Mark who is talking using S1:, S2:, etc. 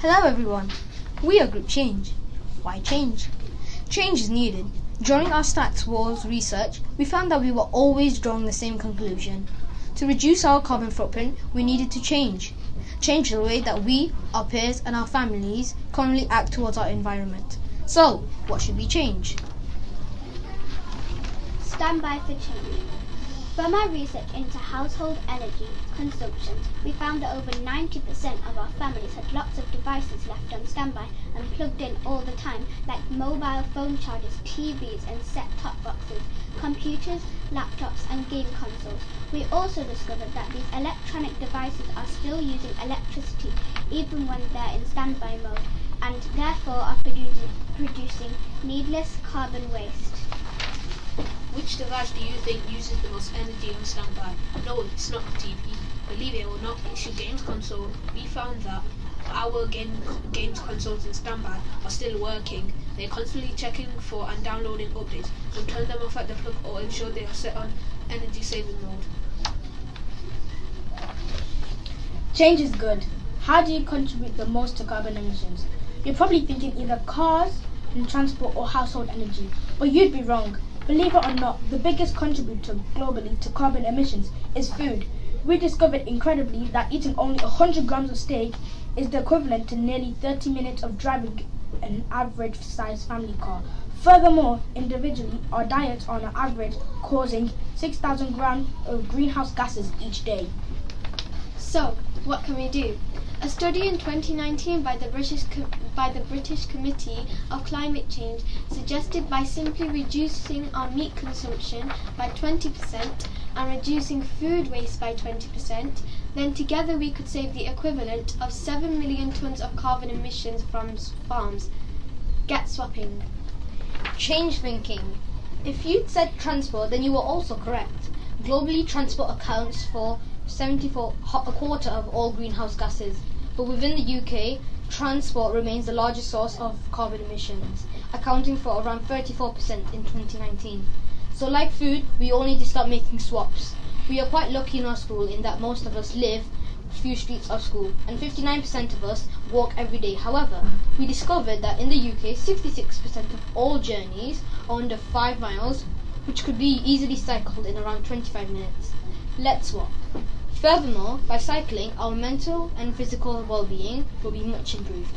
S1: Hello everyone, we are Group Change. Why change? Change is needed. During our Statwarriors research, we found that we were always drawing the same conclusion. To reduce our carbon footprint, we needed to change. Change the way that we, our peers and our families currently act towards our environment. So, what should we change?
S2: Standby for change. From our research into household energy consumption, we found that over 90% of our families had lots of devices left on standby and plugged in all the time, like mobile phone chargers, TVs and set-top boxes, computers, laptops and game consoles. We also discovered that these electronic devices are still using electricity even when they're in standby mode, and therefore are producing needless carbon waste.
S3: Which device do you think uses the most energy on standby? No, it's not the TV. Believe it or not, it's your games console. We found that our games consoles in standby are still working. They're constantly checking for and downloading updates. So turn them off at the plug or ensure they are set on energy saving mode.
S4: Change is good. How do you contribute the most to carbon emissions? You're probably thinking either cars, and transport or household energy, but you'd be wrong. Believe it or not, the biggest contributor globally to carbon emissions is food. We discovered incredibly that eating only 100 grams of steak is the equivalent to nearly 30 minutes of driving an average sized family car. Furthermore, individually, our diets are on average causing 6,000 grams of greenhouse gases each day.
S5: So, what can we do? A study in 2019 by the British Committee of Climate Change suggested by simply reducing our meat consumption by 20% and reducing food waste by 20%, then together we could save the equivalent of 7 million tonnes of carbon emissions from farms. Get swapping.
S1: Change thinking. If you'd said transport, then you were also correct. Globally, transport accounts for a quarter of all greenhouse gases, but within the UK, transport remains the largest source of carbon emissions, accounting for around 34% in 2019. So like food, we all need to start making swaps. We are quite lucky in our school in that most of us live a few streets of school, and 59% of us walk every day. However, we discovered that in the UK, 66% of all journeys are under 5 miles, which could be easily cycled in around 25 minutes. Let's swap. Furthermore, by cycling, our mental and physical well-being will be much improved.